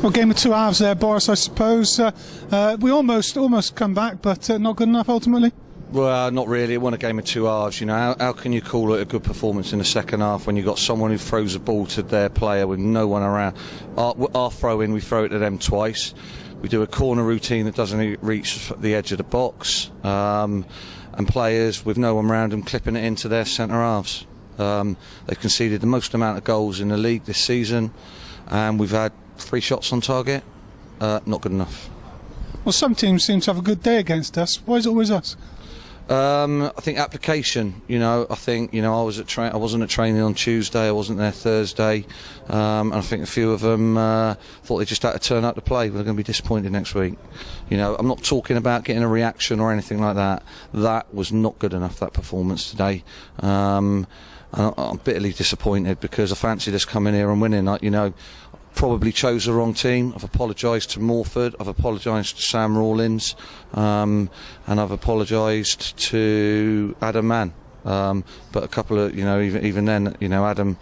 Well, game of two halves there, Boris, I suppose. We almost come back, but not good enough ultimately. Well, not really. It wasn't a game of two halves. You know, how can you call it a good performance in the second half when you've got someone who throws a ball to their player with no one around? Our throw-in, we throw it to them twice. We do a corner routine that doesn't reach the edge of the box, and players with no one around them clipping it into their centre halves. They've conceded the most amount of goals in the league this season, and we've had 3 shots on target. Not good enough. Well, some teams seem to have a good day against us. Why is it always us? I think application. You know, I think I wasn't at training on Tuesday. I wasn't there Thursday, and I think a few of them thought they just had to turn up to play. But they're going to be disappointed next week. You know, I'm not talking about getting a reaction or anything like that. That was not good enough. That performance today. I'm bitterly disappointed because I fancied us coming here and winning. You know, probably chose the wrong team. I've apologised to Morford, I've apologised to Sam Rawlins, and I've apologised to Adam Mann. But a couple of, even then, Adam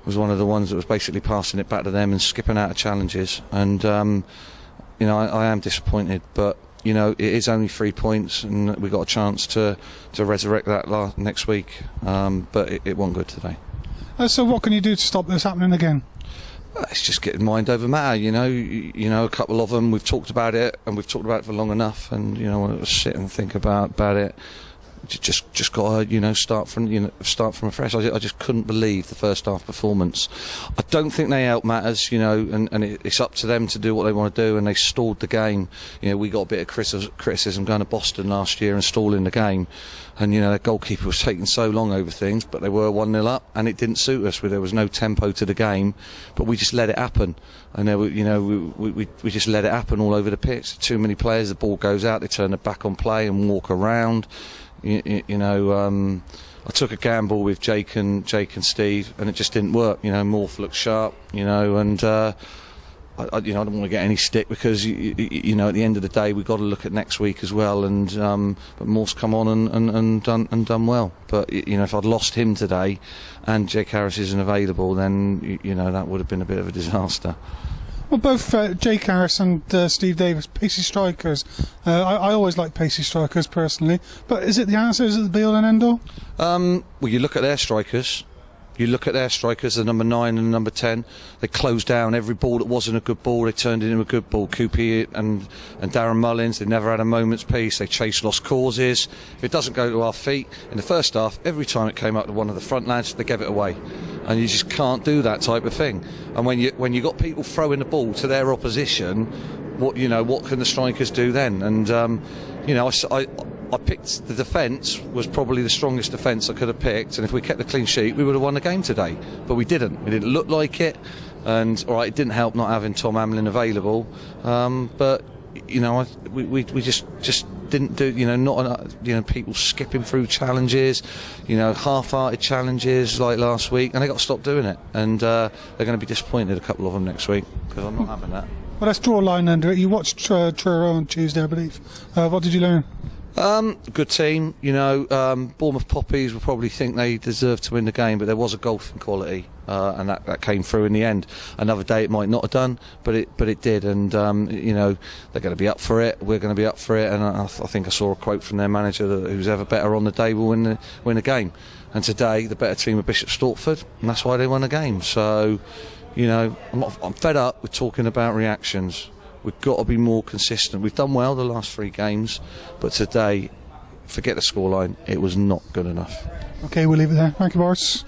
was one of the ones that was basically passing it back to them and skipping out of challenges. And, I am disappointed, but, it is only 3 points and we've got a chance to resurrect that next week. But it wasn't good today. So what can you do to stop this happening again? It's just getting mind over matter, a couple of them, we've talked about it, and we've talked about it for long enough, and, want to sit and think about it. Just got to, start from afresh. I just couldn't believe the first half performance. I don't think they help matters, and it's up to them to do what they want to do, and they stalled the game. We got a bit of criticism going to Boston last year and stalling the game, and their goalkeeper was taking so long over things, but they were 1-0 up, and it didn't suit us. There was no tempo to the game, but we just let it happen, and we just let it happen all over the pitch. Too many players, the ball goes out, they turn their back on play and walk around. I took a gamble with Jake and Steve, and it just didn't work. Morph looked sharp, and I don't want to get any stick because at the end of the day we've got to look at next week as well. And but Morph's come on and done well. But if I'd lost him today, and Jake Harris isn't available, then that would have been a bit of a disaster. Well, both Jake Harris and Steve Davis, pacey strikers. I always like pacey strikers personally, but is it the answer? Is it the be-all and end-all? Well, you look at their strikers. The number 9 and number 10. They closed down every ball that wasn't a good ball. They turned it into a good ball. Coopy and Darren Mullins, they never had a moment's peace. They chased lost causes. If it doesn't go to our feet, in the first half, every time it came up to one of the front lads, they gave it away. And you just can't do that type of thing. And when you got people throwing the ball to their opposition, what can the strikers do then? And I picked the defence was probably the strongest defence I could have picked, and if we kept the clean sheet we would have won the game today, but we didn't look like it. And alright, it didn't help not having Tom Hamlin available, but we just didn't do, not people skipping through challenges, half-hearted challenges like last week, and they got to stop doing it, and they're going to be disappointed, a couple of them, next week, because I'm not having that. Well, let's draw a line under it. You watched Truro on Tuesday, I believe. What did you learn? Good team, Bournemouth Poppies will probably think they deserve to win the game, but there was a golfing quality, and that came through in the end. Another day it might not have done, but it did, and they're going to be up for it. We're going to be up for it, and I think I saw a quote from their manager that who's ever better on the day will win the game. And today the better team were Bishop Stortford, and that's why they won the game. So, I'm fed up with talking about reactions. We've got to be more consistent. We've done well the last 3 games, but today, forget the scoreline, it was not good enough. OK, we'll leave it there. Thank you, Boris.